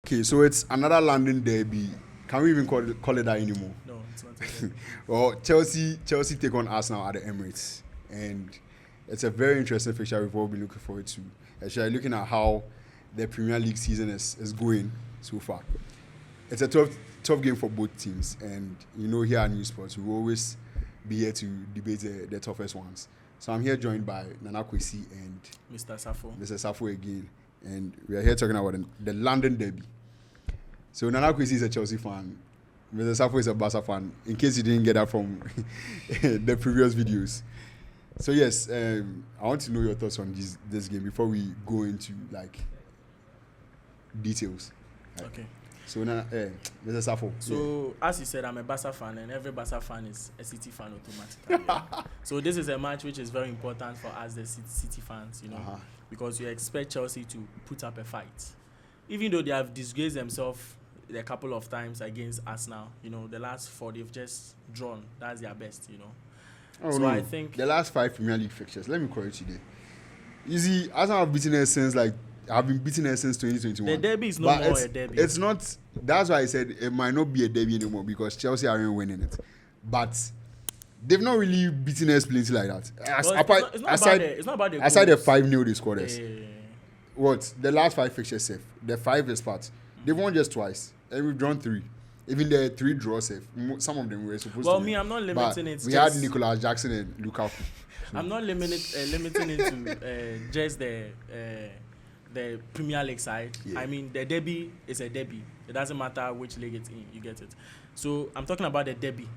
Okay, so it's another London derby. Can we even call it that anymore? No, it's not. A Well, Chelsea take on Arsenal at the Emirates, and it's a very interesting fixture we've all been looking forward to. Actually, looking at how the Premier League season is going so far. It's a tough game for both teams, and here at New Sports we will always be here to debate the toughest ones. So I'm here joined by Nana Kwesi and Mr. Safo again, and we are here talking about the London derby. So Nana Kwesi is a Chelsea fan, Mr. Safo is a Barca fan, in case you didn't get that from the previous videos. So yes, I want to know your thoughts on this game before we go into details. Okay. So Mr. Safo. So as you said, I'm a Barca fan, and every Barca fan is a City fan automatically. Yeah? So this is a match which is very important for us, the City fans, because you expect Chelsea to put up a fight, even though they have disgraced themselves a couple of times against Arsenal. The last 4 they've just drawn. That's their best. I think the last 5 Premier League fixtures. Let me correct you there. You see, Arsenal have beaten us since I've been beating us since 2021. The derby is no more a derby. It's not. That's why I said it might not be a derby anymore because Chelsea aren't winning it. But they've not really beaten us plenty like that. It's not about the aside the 5-0 they scored us. Yeah. What the last 5 fixtures safe? The 5 is part. They've won just twice, and we've drawn 3. Even the 3 draws safe. Some of them were supposed to. Well, I'm not limiting it. We had Nicolas Jackson and Lukaku. So. I'm not limiting it to just the Premier League side. Yeah. I mean, the derby is a derby. It doesn't matter which league it's in, you get it. So I'm talking about the derby.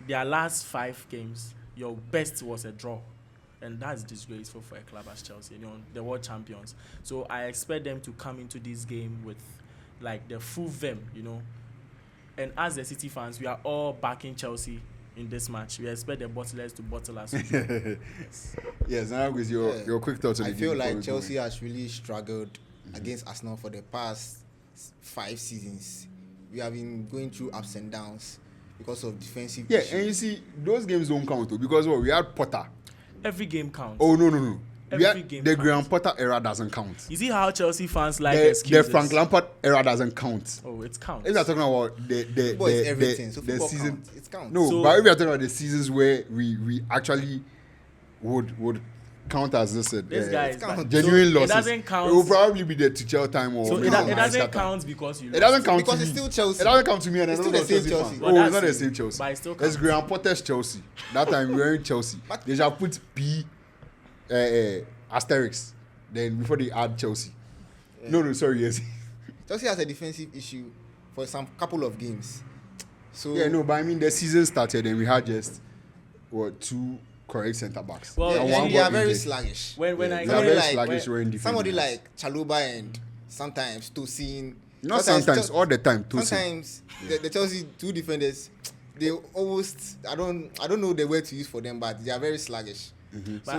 Their last 5 games, your best was a draw, and that's disgraceful for a club as Chelsea. The world champions. So I expect them to come into this game with the full vim. And as the City fans, we are all backing Chelsea in this match. We expect the bottlers to bottle us. Yes, now with your quick thoughts on the game. I feel like Chelsea has really struggled against Arsenal for the past 5 seasons. We have been going through ups and downs because of defensive issues. And you see, those games don't count though, because we had Potter. Every game counts. Oh, no. The Graham counts. Potter era doesn't count. You see how Chelsea fans excuses. The Frank Lampard era doesn't count. Oh, it counts. If we are talking about the season, it counts. No, but if we are talking about the seasons where we actually would count as this genuine losses, it doesn't count. It will probably be the Tuchel time or. So it doesn't count because you. It doesn't count because to it's me. still Chelsea. It doesn't count to me, and it's I still don't the same Chelsea. Oh, it's not the same Chelsea. But it still counts. It's Graham Potter's Chelsea. That time we were in Chelsea. They shall put P asterisk then before they add Chelsea. Yeah. No, sorry, yes. Chelsea has a defensive issue for some couple of games. So but I mean the season started and we had just 2 correct centre backs. Well, they are very sluggish. Somebody like Chaluba and sometimes Tosin. Not sometimes, all the time. Tosin. Sometimes the Chelsea 2 defenders, they almost I don't know the word to use for them, but they are very sluggish. Mm-hmm. So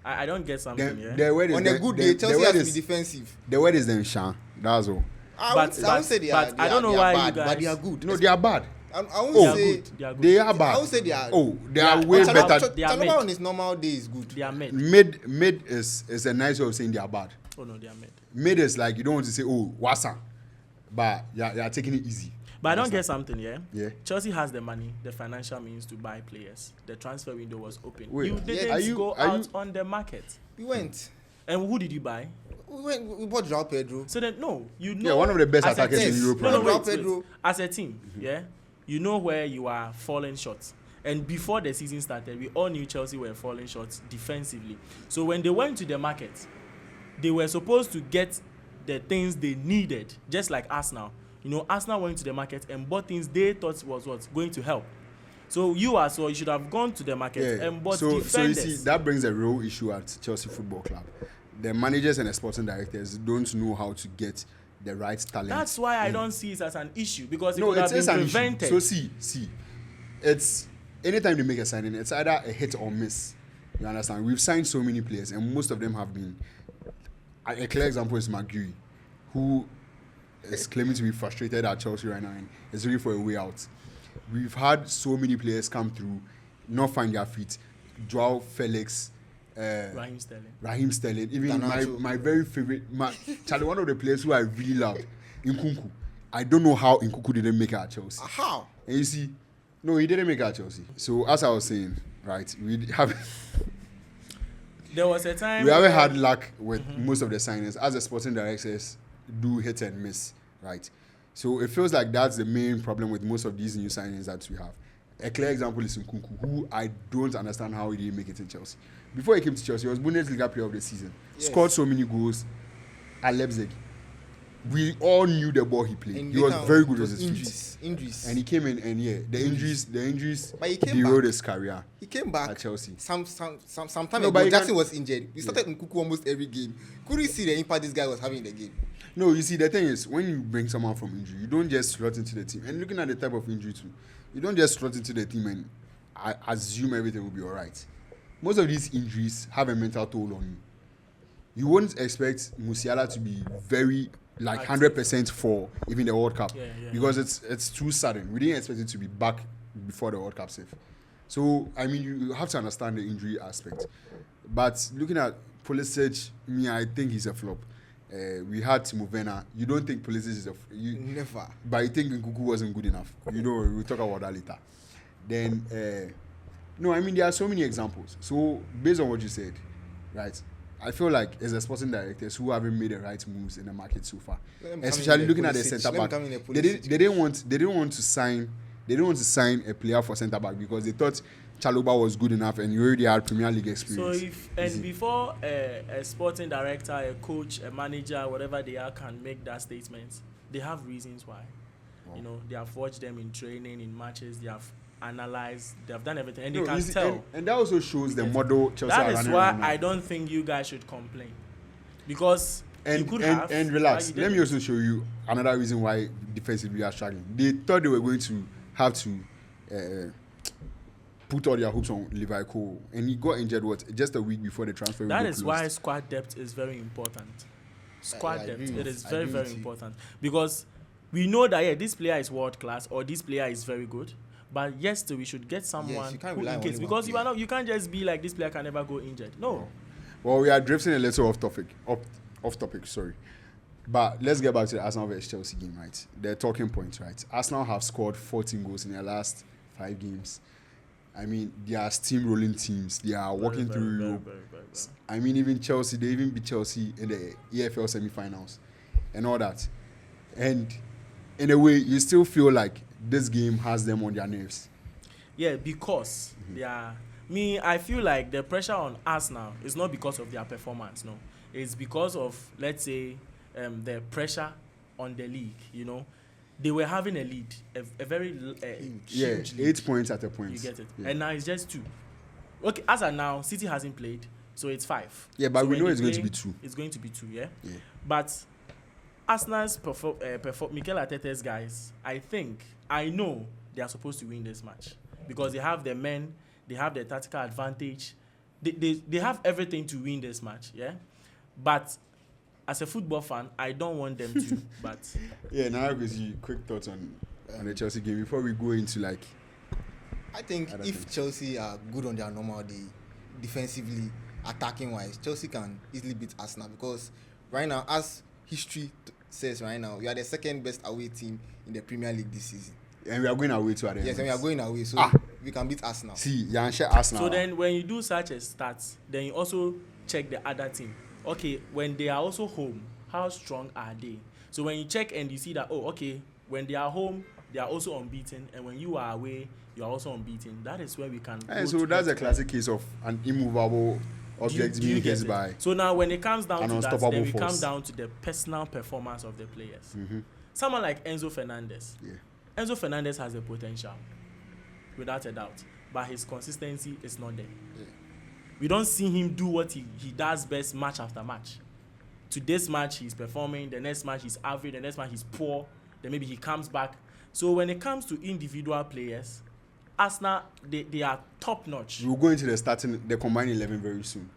I don't get something. On a good day, Chelsea has to be defensive. The word is them Shan. That's all. I won't say they are. I don't know why bad, you guys. But they are good. No, they are bad. I won't say they are bad. I won't say they are. Oh, they are way better. Chaluba on his normal day is good. They are mid. Mid is a nice way of saying they are bad. Oh no, they are mid. Mid is like you don't want to say wasa, but you are taking it easy. But I don't get something, Yeah. Chelsea has the money, the financial means to buy players. The transfer window was open. Wait, you didn't go out on the market. We went. And who did you buy? We bought João Pedro. So then, one of the best attackers in Europe. Wait. As a team, you know where you are falling short. And before the season started, we all knew Chelsea were falling short defensively. So when they went to the market, they were supposed to get the things they needed, just like Arsenal. Arsenal went to the market and bought things they thought was going to help. So you should have gone to the market and bought defenders. So you see, that brings a real issue at Chelsea Football Club. The managers and the sporting directors don't know how to get the right talent. That's why I don't see it as an issue, because it could have been prevented. So see, it's anytime they make a signing, it's either a hit or miss. You understand? We've signed so many players, and most of them have been. A clear example is McGurry, who is claiming to be frustrated at Chelsea right now and is looking for a way out. We've had so many players come through, not find their feet. Joao Felix, Raheem Sterling. Even Garnacho. my very favorite, Charlie, one of the players who I really loved, Nkunku. I don't know how Nkunku didn't make it at Chelsea. How? And you see, no, he didn't make it at Chelsea. So as I was saying, right, there was a time we haven't had luck with most of the signings, as the sporting directors do hit and miss, right? So it feels like that's the main problem with most of these new signings that we have. A clear example is Nkunku, who I don't understand how he didn't make it in Chelsea. Before he came to Chelsea, he was Bundesliga player of the season. Yes. Scored so many goals at Leipzig. We all knew the ball he played. And he was very good with his feet. Injuries. And he came in, and the injuries but he came derailed back. his career. He came back at Chelsea. Some time ago. Jackson was injured. We started Nkunku almost every game. Couldn't see the impact this guy was having in the game. No, you see, the thing is, when you bring someone from injury, you don't just slot into the team. And looking at the type of injury too, you don't just slot into the team and assume everything will be all right. Most of these injuries have a mental toll on you. You wouldn't expect Musiala to be very 100% for even the World Cup because it's too sudden. We didn't expect it to be back before the World Cup safe. So I mean, you have to understand the injury aspect. But looking at Pulisic, I think he's a flop. We had Timo Werner. You don't think Pulisic is never. But you think Nkunku wasn't good enough. We'll talk about that later. Then no, I mean there are so many examples. So based on what you said, right? I feel like as a sporting directors who haven't made the right moves in the market so far, especially looking at the centre back, they didn't want to sign a player for centre back because they thought Chalobah was good enough and he already had Premier League experience. So before a sporting director, a coach, a manager, whatever they are, can make that statement, they have reasons why. Wow. They have watched them in training, in matches, they have analyzed, they have done everything, and they can tell. And that also shows the model Chelsea are running. That is why I don't think you guys should complain, because you could have. And relax. Let me also show you another reason why defensively we are struggling. They thought they were going to have to put all their hopes on Levi Cole, and he got injured just a week before the transfer. That is why squad depth is very important. Squad depth, it is very, very important, because we know that this player is world class or this player is very good. But yes, we should get someone who in case, because you can't just be like this player can never go injured. No. Well, we are drifting a little off topic. Sorry, but let's get back to the Arsenal vs Chelsea game, right? The talking points, right? Arsenal have scored 14 goals in their last 5 games. I mean, they are steamrolling teams. They are walking through Europe. I mean, even Chelsea, they even beat Chelsea in the EFL semi-finals and all that. And in a way, you still feel like this game has them on their nerves. Yeah, because they are. I feel like the pressure on Arsenal is not because of their performance. No, it's because of, let's say, the pressure on the league. They were having a lead, a very huge lead. 8 points at a point. You get it, and now it's just 2. Okay, as of now, City hasn't played, so it's 5. Yeah, but we know it's going to be 2. It's going to be 2. Yeah. But Arsenal's Mikel Arteta's guys, I know they are supposed to win this match because they have the men, they have the tactical advantage, they have everything to win this match, But as a football fan, I don't want them to. But now because you quick thoughts on the Chelsea game before we go into I think if Chelsea are good on their normal day, defensively, attacking wise, Chelsea can easily beat Arsenal because right now, as history says right now, we are the second best away team in the Premier League this season. And we are going away to Arsenal. Yes, and we are going away, so we can beat Arsenal. See, you can share Arsenal. So then when you do such a stats, then you also check the other team. Okay, when they are also home, how strong are they? So when you check and you see that, when they are home, they are also unbeaten, and when you are away, you are also unbeaten. That is where we can go. So that's a classic case of an immovable object being hit by. So now when it comes down to that, then we come force. down to the personal performance of the players. Someone like Enzo Fernandez. Enzo Fernandez has the potential, without a doubt, but his consistency is not there. We don't see him do what he does best match after match. To this match, he's performing. The next match, he's average. The next match, he's poor. Then maybe he comes back. So when it comes to individual players, Arsenal, they are top notch. We'll go into the combined 11 very soon.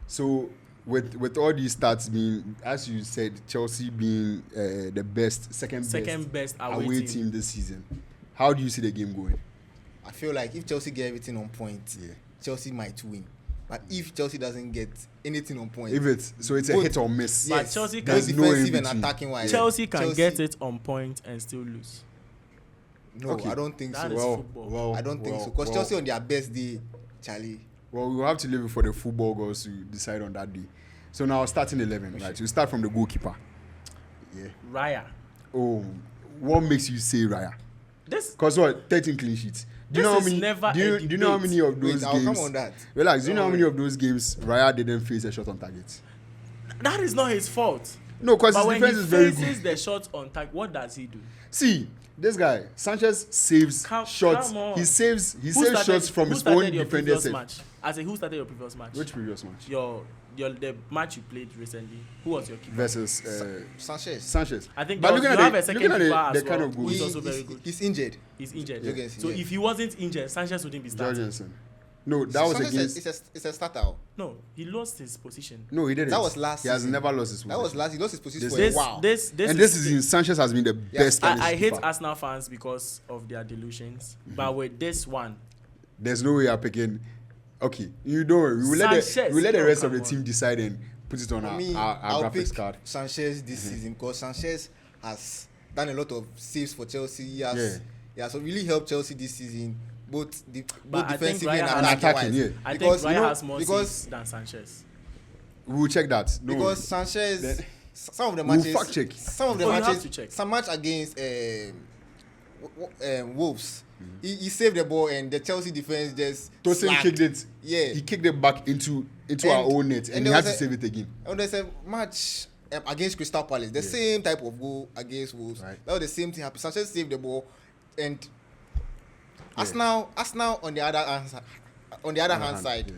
So with all these stats being, as you said, Chelsea being the second best away team this season, how do you see the game going? I feel like if Chelsea get everything on point, Chelsea might win. But if Chelsea doesn't get anything on point, it's a hit or miss. But Chelsea both can defensive and attacking wise. Chelsea can get it on point and still lose. No, I don't think That so. is football. I don't think so. Because Chelsea on their best day, Charlie. Well, we'll have to leave it for the football goals to decide on that day. So now starting 11, right? You start from the goalkeeper. Yeah. Raya. Oh, what makes you say Raya? This Because what? 13 clean sheets. Do you know how many? Do you know how many of those I'll games? come on that. Relax. Do you know how many of those games Raya didn't face a shot on target? that is not his fault. No, because his But when defense he is very faces good. the shot on target, what does he do? See, this guy Sanchez saves shots. Come on. He saves shots from his own defenders. Match? I say, who started your previous match? Which previous match? The match you played recently. Who was your keeper? Versus Sanchez. I think but you have a second keeper the as kind well, of who goals. is also very good. He's injured. He's injured. Yeah. So if he wasn't injured, Sanchez wouldn't be starting. Jorgensen. No, that was Sanchez against. It's a starter. No, he lost his position. No, he didn't. That was last He has season. never lost his position. That was last. He lost his position This- for a while. This season, Sanchez has been the best. Spanish I hate keeper. Arsenal fans because of their delusions. But with this one, There's no way I'm picking. Okay, you don't worry. We will let the rest of the come team decide and put it on For me, our I'll graphics pick card. Sanchez this season because Sanchez has done a lot of saves for Chelsea. He has really helped Chelsea this season, both But I think defensively Raya and has- attacking. yeah. I Because, think you Raya know, has more because- saves than Sanchez. We will check that. No, Because Sanchez, Then- some of the we'll matches, fact check. some of the Oh, you have matches, to check. some match against Wolves, he saved the ball and the Chelsea defense just Tosin slacked. kicked it. Yeah. He kicked it back into our own net, and he there had was to save it again. And there's a match against Crystal Palace, the same type of goal against Wolves. Right. That was the same thing happened. Sanchez saved the ball, and Arsenal on the other hand side, yeah.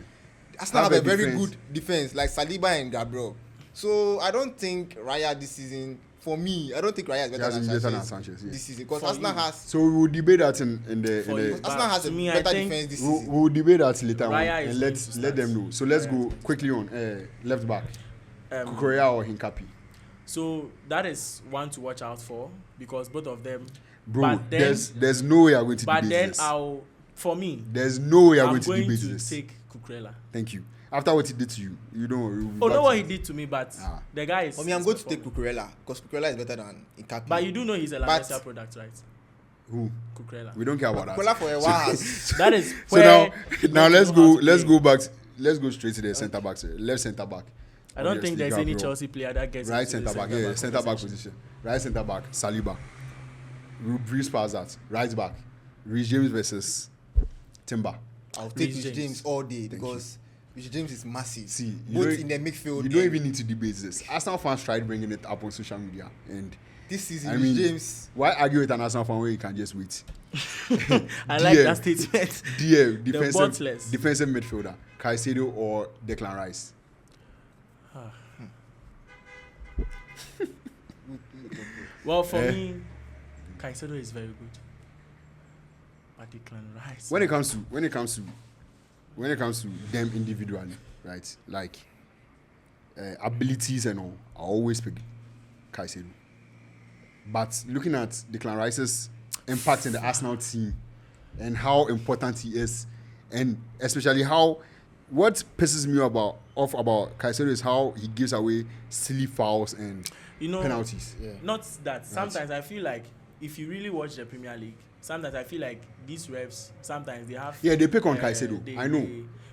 Arsenal Have have a a very defense. good defense like Saliba and Gabriel. So I don't think Raya this season. For me, I don't think Raya is better than Sanchez, yeah. this season because For Arsenal you. has So we will debate that in For the you. Arsenal has To a me, I better think defense this we season. will debate that later on, Raya is and going to let them start. know. So let's Raya. go quickly on left back. Cucurella or Hincapi. So that is one to watch out for because both of them. Bro, But then- there's no way I'm going to But debate then this. for me, There's no way I'm I'm going to going debate to this. take Cucurella. Thank you. After what he did to you, you don't worry. Oh, know what he did to me, but Ah. the guy is. For me, I'm is going to take performing. Cucurella because Cucurella is better than Hincapi. But you do know he's a La But- Masia product, right? Who? Cucurella. We don't care about that. Cucurella for a while. has- That is So where now you let's know go how to let's play. go back. Let's go straight to the centre back, sir. Left centre back. I don't think Obviously, there's any Gabriel. Chelsea player that gets Right into the centre back, yeah, centre back conversation. position. Right centre back, Saliba. We breeze past that. Right back, Reece James versus Timber. I'll take Reece Reece James. James all day because Reece James is massive. See, both don't- in the midfield. You don't and even need to debate this. Arsenal fans tried bringing it up on social media, and this season. I Reece mean, James. why argue with an Arsenal fan where you can just wait? I like DM. that statement. DM, butlers. defensive midfielder, Caicedo or Declan Rice. Well, for me, Caicedo is very good. But Declan Rice. When it comes to them individually, right? Like abilities and all, I always pick Caicedo. But looking at Declan Rice's impact in the Arsenal team and how important he is, and especially what pisses me off about Caicedo is how he gives away silly fouls and penalties. Yeah. Not that. Sometimes I feel like if you really watch the Premier League, sometimes I feel like these refs, sometimes they have. Yeah, they pick on Caicedo. I know.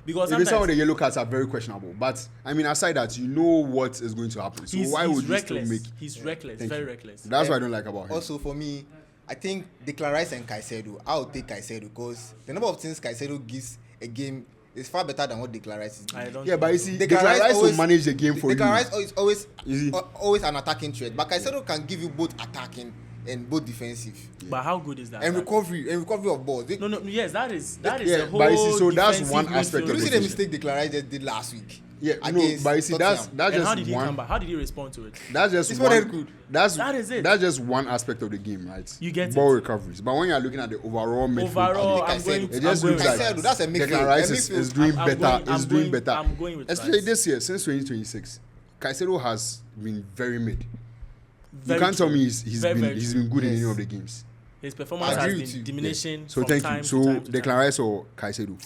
Because Even some of sometimes the yellow cards are very questionable. But I mean, aside that, you know what is going to happen. So why would you still reckless. make? He's reckless, Thank very you. reckless. That's what I don't like about him. Also, for me, I think Declan Rice and Caicedo. I'll take Caicedo because the number of things Caicedo gives a game is far better than what Declan Rice is giving. I don't. Yeah, think but you so. see, Declan Declan Rice Rice will always- manage the game for you. Declan Rice is You see? always an attacking threat, but Caicedo can give you both attacking and both defensive But how good is that? and recovery of balls. No. Yes, that is Yeah, a whole. but you see, so that's defensive one aspect Did of you the see the position. mistake Declan Rice just did last week? Yeah, no, against but you see, that's Tottenham? And how did just he come one. back? How did he respond to it? That's just It's what they're one. good. That is it. That's just one aspect of the game, right? You get ball it. recoveries. But when you're looking at the overall midfield, Overall, I I'm think going. Caicedo. it just I'm looks going like Caicedo, that's a midfield. Declan Rice A is midfield. doing I'm better. going- Is I'm doing going- better. I'm going with Especially Rice. this year, since 2026, Caicedo has been very mid. Very You can't tell true. me he's Very, been very he's true. been good in Yes. any of the games. His performance I has agree with been you. diminishing. So from thank time you. to So time to Declan time. Rice or Caicedo?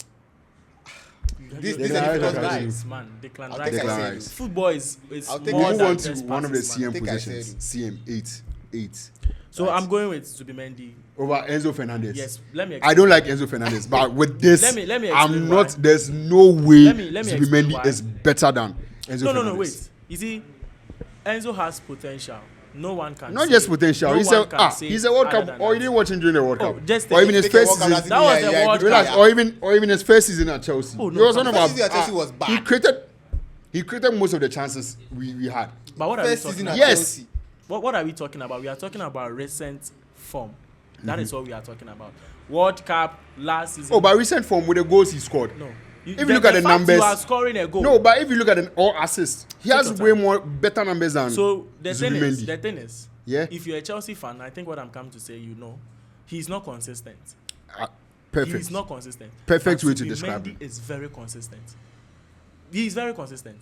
This you is Declan a difficult Rice, man. Declan I'll Rice. take Declan Caicedo. Rice. Football is I'll take more Move than on to just one of the passes, man. CM Take positions. Caicedo. CM 8. So Right. I'm going with Zubimendi. Over Enzo Fernandez. Yes, let me explain. I don't like Enzo Fernandez, but with this, Let me explain I'm why. not. There's no way Let me explain why. Zubimendi is better than Enzo No, Fernandez. wait. You see, Enzo has potential. No one can Not say- just potential. no he's one a can say he's a World other Cup. than Or that. you didn't watch him during the World Oh, Cup. just or even take his a first World Cup season. That was the World Relax. Cup. Or even his first season at Chelsea. Oh, no, he was come on on. about. First season at Chelsea was bad. He created most of the chances we had. But what are we First talking season about? at Yes. Chelsea. What are we talking about? We are talking about recent form. That Mm-hmm. is what we are talking about. World Cup last season. Oh, by recent form with the goals he scored. No. If you look at the fact numbers- you are scoring a goal. No, but if you look at an all assists, he Take has your way time. more better numbers than So the Zubimendi. thing is, Yeah. if you're a Chelsea fan, I think what I'm coming to say, he's not consistent. Perfect. He's not consistent. Perfect But way to describe Zubimendi him. is very consistent. He's very consistent.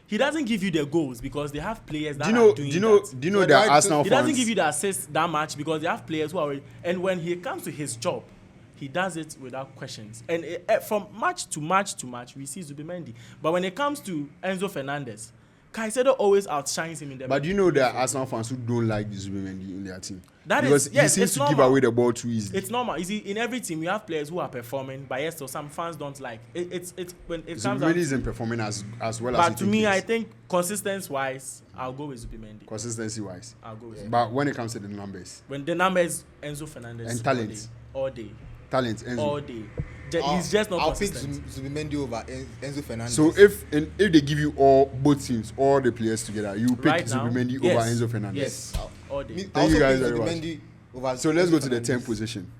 He doesn't give you the goals because they have players that Do you know? are doing Do you know? that. Do you know But that why- Arsenal He fans? doesn't give you the assist that much because they have players who are already, and when he comes to his job, he does it without questions. And from match to match to match, we see Zubimendi. But when it comes to Enzo Fernandez, Caicedo always outshines him in the. But do you know there are Arsenal fans who don't like Zubimendi in their team? That is- because yes, he seems it's to give normal. away the ball too easily. It's normal. You see, in every team, we have players who are performing, but yes, so some fans don't like. It's when it comes out. Zubimendi isn't performing as well as. But to me, I think consistency wise, I'll go with Zubimendi. consistency wise. I'll go with. But when it comes to the numbers, When the numbers Enzo Fernandez And talent. all day, talent, Enzo. all day. He's just not I'll pick consistent. Zubimendi over Enzo Fernandez. So if they give you both teams, all the players together, you pick Right now, Zubimendi yes. over Enzo Fernandez. Yes, all day. Me- Thank I also you guys pick very much. Zubimendi over So let's Enzo go to the Fernandez. 10th position,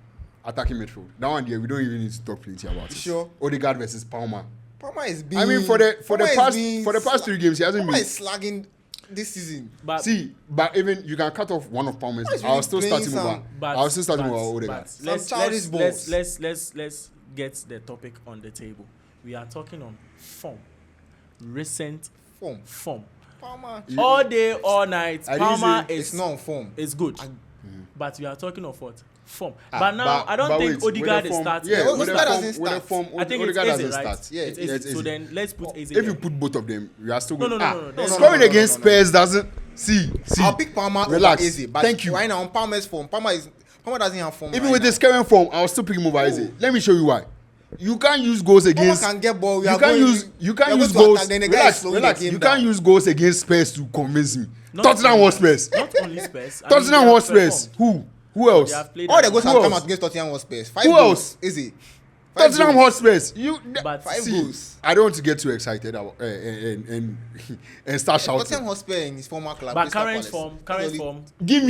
attacking midfield. That one there, we don't even need to talk plenty about it. Sure. Odegaard versus Palmer. Palmer is being. I mean, for the Palmer is past being 3 games, he hasn't Palmer been. is slagging this season. But But even you can cut off one of Palmer's. Palmer is I'll really still playing start him over. some- I'll still start him over Odegaard. but Some childish balls. let's get the topic on the table. We are talking on form, recent Form. form. Palmer. All day, all night. I didn't Palmer say- It's is not on form. is good, I- but we are talking of what form. Ah, but now I don't think wait, with Odegaard the is form- starting. Yeah, Yeah, with the Odegaard form, doesn't with the start. form, I think Odegaard it's doesn't Eze, right? start. Yeah, it's it's Eze. So Eze. then let's put Eze If you there. put both of them, you are still No, going. no, no, no, no. Scoring No, against no. Spurs doesn't. See. I'll pick Palmer Relax. over Eze. But Thank you. Right now, on Palmer's form, Palmer doesn't have form. Even right with now. his current form, I'll still pick him over Eze. Let me show you why. You can't use goals Palmer against. can get ball. You can't use goals. Then the guy is Relax, slowing relax. the game You can't down. use goals against Spurs to convince me. Not Tottenham only Hotspurs. Spurs, Not only Spurs. I mean, Tottenham they have Hotspurs. performed. Who else? They have played All the at- goals Who have come else? out against Tottenham Hotspurs. 5 Who goals. else? Easy. 5 Tottenham goals. Hotspurs. But 5 See, goals. I don't want to get too excited about, and start Tottenham shouting. Hotspur in his former club. But Crystal current Palace. form, That's only- Give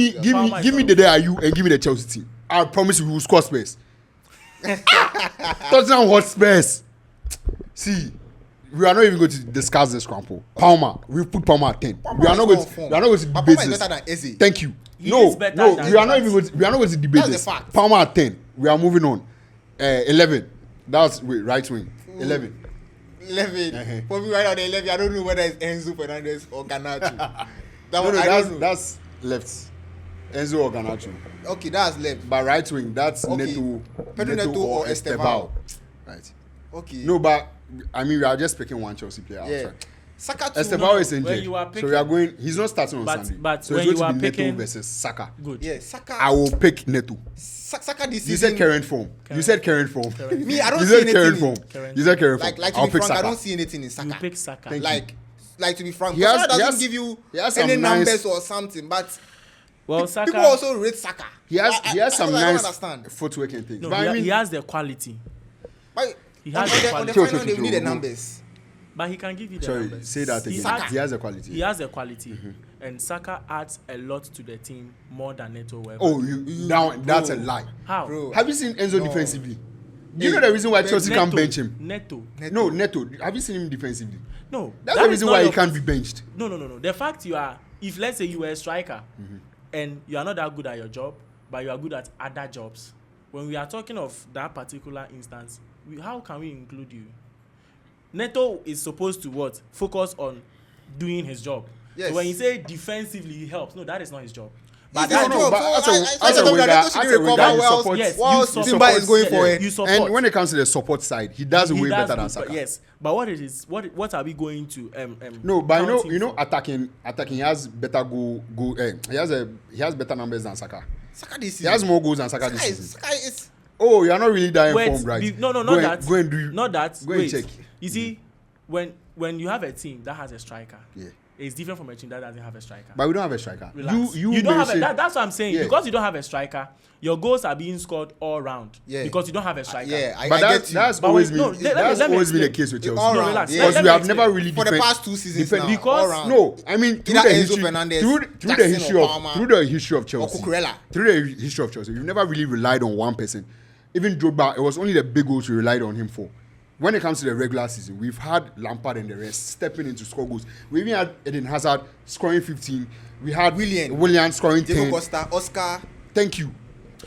me the AIU and give me the Chelsea team. I promise you, we will score Spurs. Tottenham Hotspurs. See, we are not even going to discuss this scramble. Palmer, we put Palmer at 10. Palmer We are is not not going on to. form. We are not going to But debate Palmer is this. better than Eze. Thank you. He No, is better no, than we are not that. even going to. We are not going to debate That's the this. fact. Palmer at 10. We are moving on. 11. That's right wing. 11. 11. Uh-huh. For me right now, the 11, I don't know whether it's Enzo Fernandez or Garnacho. That No, one, no, I don't know. that's left. Enzo or Garnacho. Okay, that's left. But right wing, that's Okay. Neto, Pedro Neto or Estevao. Right. Okay. No, but I mean, we are just picking one Chelsea player. Yeah. Outside. Saka too. Estevao is when injured, you are so picking- we are going. He's not starting on But- Sunday. but so when it's you going are to be Neto picking- versus Saka. Good. Yeah, Saka. I will pick Neto. Saka this You season. said current form. You said current form. Me, I don't You see said anything. current in- form. Current You said current form. Like to I'll be pick frank, I Saka. don't see anything in Saka. You pick Saka. Thank Like to be frank, He has- Saka he doesn't has- give you he has any some nice- numbers or something, but Well, Saka. people also rate Saka. He has some I don't nice understand. footwork and things. No, but I mean, he has the quality, But He on has the the final quality. day, we need the numbers. but he can give you the sorry, numbers. say that He again. has- He has a quality. He has the quality, and Saka adds a lot to the team more than Neto. Will ever Oh, do. that's a bro. lie. How? Bro. Have you seen Enzo No. defensively? Do you know the reason why Chelsea can't bench him? Neto. No, Neto. Have you seen him defensively? No. That's that the is reason not why he your can't pos- be benched. No. The fact you are, if let's say you were a striker, and you are not that good at your job, but you are good at other jobs. When we are talking of that particular instance, how can we include you? Neto is supposed to what? Focus on doing his job. Yes. So when you say defensively he helps, no, that is not his job. But No, that's as a winger, while you Timber is going for it. You support. and when it comes to the support side, he does way better than Saka. Yes, but what are we going to No, but counting you know, for? attacking, he has better he has better numbers than Saka. Saka this He has more goals than Saka this season. Saka is Oh, you are not really that Wait, informed, right? no, Go not and- that. Go and do. Not that. Go and Wait. check. You see, when you have a team that has a striker, Yeah. it's different from a team that doesn't have a striker. But we don't have a striker. Relax. You don't have mentioned- that's what I'm saying. Yeah. Because you don't have a striker, your goals are being scored all round. Yeah. Because you don't have a striker. But that's But always wait, been no, let me always been the explain. case with Chelsea. All No, round, relax. yeah. Let Because me we have explain. never really for the defend- past 2 seasons now. Because- all round. No, I mean through Either the Enzo history, Fernandez, through the Jackson history or of Palmer, through the history of Chelsea, Cucurella. through the history of Chelsea, we've never really relied on one person. Even Drogba, it was only the big goals we relied on him for. When it comes to the regular season, we've had Lampard and the rest stepping in to score goals. We even had Eden Hazard scoring 15. We had Willian scoring 10. Diego Costa, Oscar. Thank you.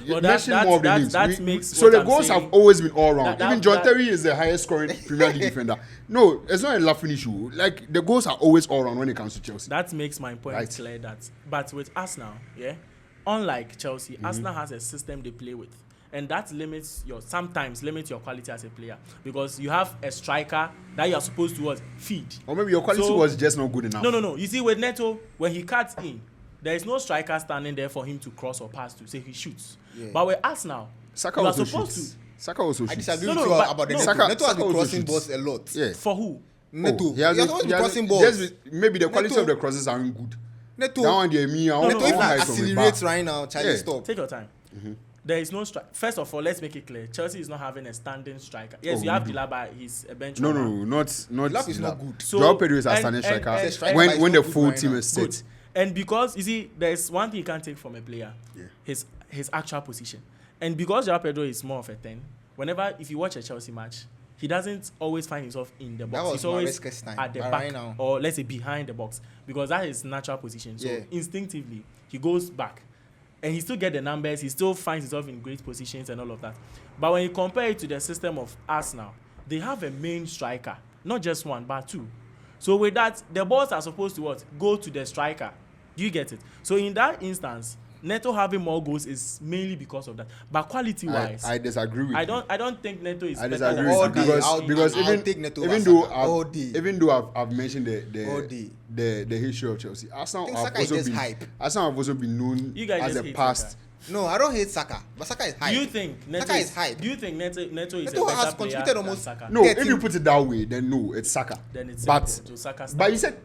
Well, Mention more of the names. that makes So what the I'm goals saying- have always been all round. That- Even John that- Terry is the highest scoring Premier League defender. No, it's not a laughing issue. Like the goals are always all round when it comes to Chelsea. That makes my point Right. clear. But with Arsenal, yeah, unlike Chelsea, Arsenal has a system they play with, and that sometimes limits your quality as a player because you have a striker that you are supposed to feed. Or maybe your quality So- was just not good enough. No. You see, with Neto, when he cuts in, there is no striker standing there for him to cross or pass to. Say he shoots. Yeah. But with Arsenal, Saka you are also supposed shoots. to. Saka also I shoots. disagree No, with no, you but- about the no. Neto. Saka- Neto has Saka been also crossing shoots. balls a lot. Yeah. For who? Neto. Oh, he has You're supposed to be crossing balls. Maybe the quality Neto- of the crosses aren't good. Neto. That one, me, I No, want Neto, to if he hide from it, accelerates but- right now, Charlie, Yeah. stop. Take your time. There is no strike. First of all, let's make it clear. Chelsea is not having a standing striker. Yes, Oh, you have we do. Dilaba. He's a bench. No, warmer. not. Love is not Dilap. good. So- Joao Pedro is a and- standing and- striker and- striker, when but the he's not full good team right is Good. set. And because you see, there's one thing you can't take from a player, Yeah. his actual position. And because Joao Pedro is more of a 10, if you watch a Chelsea match, he doesn't always find himself in the box. was He's always Maresca's time, at the but back right now- or let's say behind the box because that is his natural position. So Yeah. instinctively, he goes back. And he still get the numbers, he still finds himself in great positions and all of that. But when you compare it to the system of Arsenal, they have a main striker, not just one, but two. So with that, the balls are supposed to go to the striker. Do you get it? So in that instance, Neto having more goals is mainly because of that. But quality-wise, I disagree with I you. don't think Neto is I better disagree than with you All Saka. day. because I'll take Neto even over though Saka. All day. even though I've mentioned All day. the history of Chelsea, Arsenal I think have Saka is also just been hype. Arsenal have also been known You guys as just a hate past. Saka. No, I don't hate Saka, but Saka is hype. Do you think Neto Saka is hype. Do you think Neto is Neto a has better player contributed than almost- Saka? No, Get if him. you put it that way, then no, it's Saka. Then it's but simple. So Saka but you said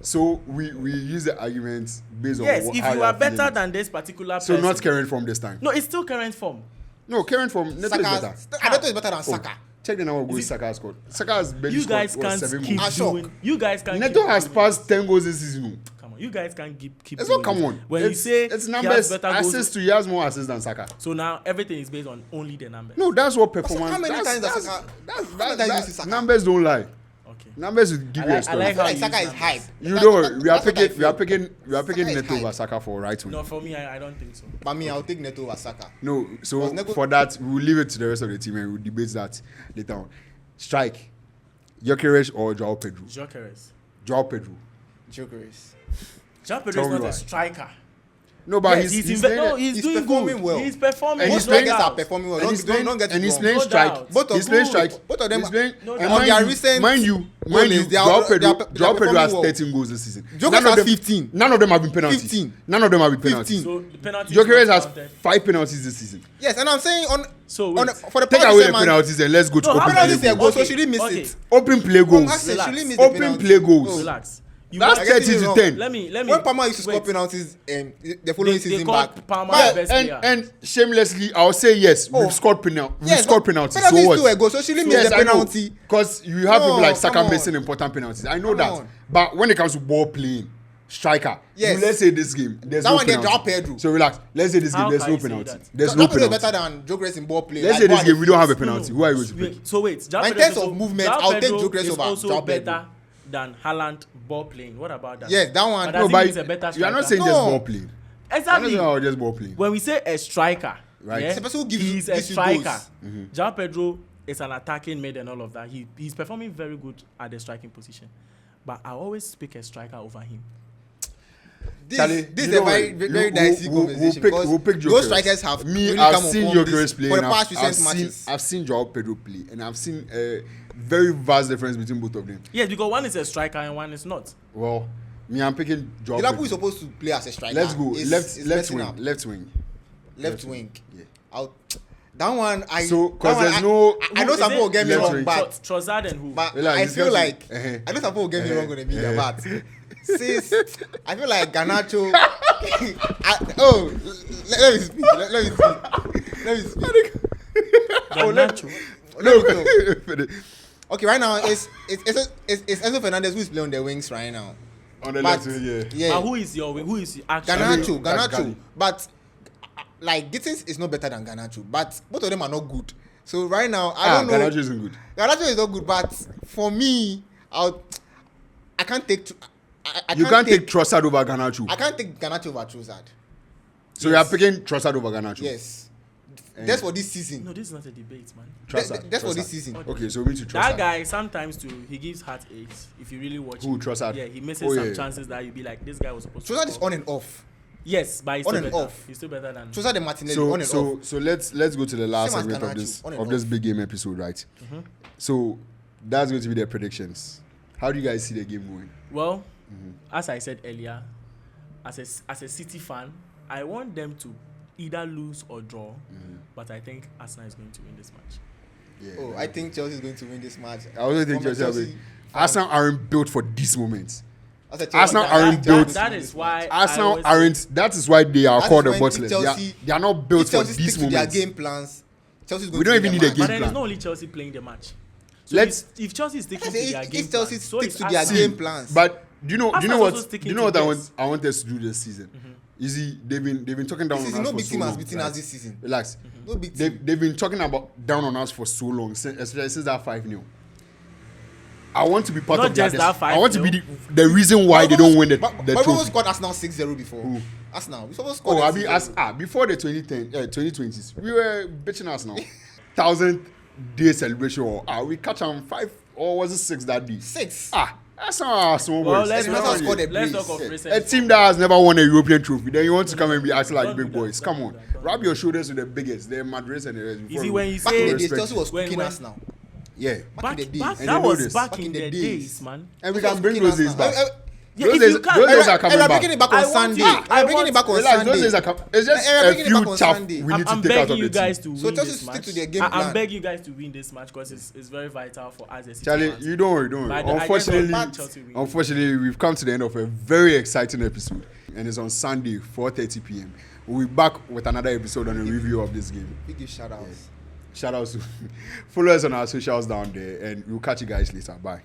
so we use the arguments based yes, on if how you are feeling better it. than this particular so person. not current from this time. No, it's still current form. No, current from Neto is better. Neto is better than Saka. Check the number of goals Is it- Saka has scored. Saka has barely You scored guys can't 7 keep goals. doing. You guys can't. Neto keep has doing passed 10 goals this season. Come on, you guys can't keep. It's doing not come this. on. When it's, you say it's he has numbers, better goals, assists to he has more assists than Saka. so now everything is based on only the numbers. No, that's what performance. how many that's, times that's, does Saka- that's, how many that's, times that's, you see Saka? numbers don't lie. Okay. Numbers will give you a I story. like how Like you Saka use is numbers. hype. You know, we are That's what I picking Saka is Neto over hype. Saka for right wing. No, for me, I don't think so. But me, I'll take Neto over Saka. No, so Because Neto- for that, we will leave it to the rest of the team and we'll debate that later on. Strike, Gyökeres or Joao Pedro? Gyökeres. Joao Pedro. Gyökeres. Joao Pedro Tell is me not why. a striker. No, but Yes, he's he's playing, doing performing good. well. He's performing. And Most he's playing- strikers are doubt. performing well. and he's playing, Don't get and it he's wrong. playing No strike. doubt. Both of He's playing good. strike. Both of them He's playing, No and doubt. On mind their you, recent mind you, goalies, they are- Joao they are Pedro performing has well. 13 goals this season. Gyökeres None of has them- 15. None of them have been penalties. 15. None of them have been penalties. 15. So the penalty. Gyökeres has 5 penalties this season. Yes, and I'm saying So for the Take part away you the say, man, penalties and let's go to No, how open penalties play are goals. goals, so she didn't miss okay. it. Open play goals. Axel, she Relax. didn't miss the Open penalty. play goals. Relax. You That's I get 30 it to wrong. 10. Let me. When Palmer used to score wait. penalties the following They season called back. Palmer But- the best player. And shamelessly, I'll say yes. Oh. We've scored penalties. Yes, We've scored but penalties. penalties So what? still a goal, so she didn't miss the penalty. Because you have No, people like Saka come on. missing important penalties. I know Come that. on. But when it comes to ball playing, striker. Yes. Let's say this game. There's That no one they penalty. Joao Pedro. So relax. Let's say this How game. There's can no you say penalty. that? There's Joao no Pedro is penalty. better than Gyökeres in ball play. Let's Like, say this go game. at We the don't have a field. penalty. Who are you going to pick? So wait. Joao In Pedro terms is of also- movement, Joao I'll take Pedro Gyökeres is over also Joao Pedro. better than Haaland ball playing. What about that? Yes, that one. But No, does he but mean he's a better you are not striker? saying just No. ball playing. You are not Exactly. saying just ball playing. When we say a striker, Right. yeah, It's the person who gives you- he's a gives you striker. goals. Joao Pedro is an attacking mid and all of that. He's performing very good at the striking position, but I always pick a striker over him. This is a very dicey conversation we'll pick because Jokeris. those strikers have really I've come on seen form Jokeris play. for the and past recent matches. I've seen Joao Pedro play, and I've seen a very vast difference between both of them. Yes, because one is a striker and one is not. Well, I'm picking Joao Liverpool Pedro. is supposed to play as a striker. Let's go. It's Left messing wing. up. Left wing. Yeah. That one, because there's no. I know some people will get me left wrong, wing. but Trossard and who? I feel like Uh-huh. I know some people will get me wrong on the media, but since I feel like Garnacho. Let me speak. Let me speak. Garnacho. No. Okay, right now it's Enzo Fernandez who is playing on the wings right now. On the But- left wing, yeah. But who is your wing? Who is your actual? Garnacho, That's Garnacho. Gali. But like Gittins is not better than Garnacho, but both of them are not good. So right now I don't know. Garnacho isn't good. Garnacho is not good, but for me, I can't take. You can't take Trossard over Garnacho. I can't take Garnacho over Trossard. So you are picking Trossard over Garnacho. Yes, And- that's for this season. No, this is not a debate, man. That's for Trossard. this season. Okay, so we need to Trossard. That guy sometimes too, he gives heartaches. If you really watch Who, him. Trossard? Yeah, he misses Oh, some yeah. chances that you be like, this guy was supposed to. Trossard is score. on and off. Yes, but he's on still and better. off. He's still better than. Trossard and Martinelli on and off. So let's go to the last Same as segment of Garnacho, this on and of this off. big game episode, right? Mhm. So that's going to be their predictions. How do you guys see the game going? Well, as I said earlier, as a City fan, I want them to either lose or draw. But I think Arsenal is going to win this match. Yeah. Oh, I think Chelsea is going to win this match. I also think From a Chelsea. fan, Arsenal aren't built for these moments. as a Chelsea Arsenal fan, aren't Chelsea built- That win is this why match. Arsenal aren't. That is why they are That called is the when if butlers. Chelsea- They are not built If for Chelsea these stick to their moments. game plans, Chelsea is going We to don't win even the need a match. game But then plan. it's not only Chelsea playing the match. So Let's- if Chelsea is sticking I to say their if game Chelsea plan, so stick is to their Arsenal. game plans. But do you know Arsenal's what? also sticking Do you know to what theirs. I want us to do this season? You see, they've been talking down This on season, us no for big so team has long. beaten us this season. Relax. No big team. They've been talking about down on us for so long, especially since that 5-0. I want to be part Not of just that I want to be 5-0. the reason why they don't win the But we almost trophy. scored Arsenal 6-0 before. Who? Arsenal. We almost scored Oh, I them mean, 6-0. before the 2020s, we were bitching us now. 1,000 day celebration, or we catch on 5 or was it 6 that day? 6. That's not small Well, boys. let's Arsenal talk scored a let's brace. talk of A recent. team that has never won a European trophy, then you want to come and be acting like Don't big do that, boys. don't Come do on, that, don't rub do your shoulders with the biggest, the Madrids and the rest. You see, when you Back in the say days, respect Chelsea was when- cooking when- us now. Yeah, Back in the days. And that you know was this. back in the days, man. and we Chelsea can bring was those kicking days us back. now. Yeah, Those if days, you can't- those days are And coming we're back. bringing it back on I want Sunday. you- We're I bringing want it back on Relax, those Sunday. days are coming. It's just And we're a bringing it back few on tough Sunday. we need I'm to take out begging of you the guys team. to So win Chelsea this stick match. to their game I'm plan. begging you guys to win this match because it's very vital for us as City Charlie, fans. you don't worry, don't worry. But I just Unfortunately, want Chelsea win. unfortunately, we've come to the end of a very exciting episode, and it's on Sunday, 4:30 p.m. We'll be back with another episode on a review of this game. Big shout outs. Shout out to follow us on our socials down there, and we'll catch you guys later. Bye.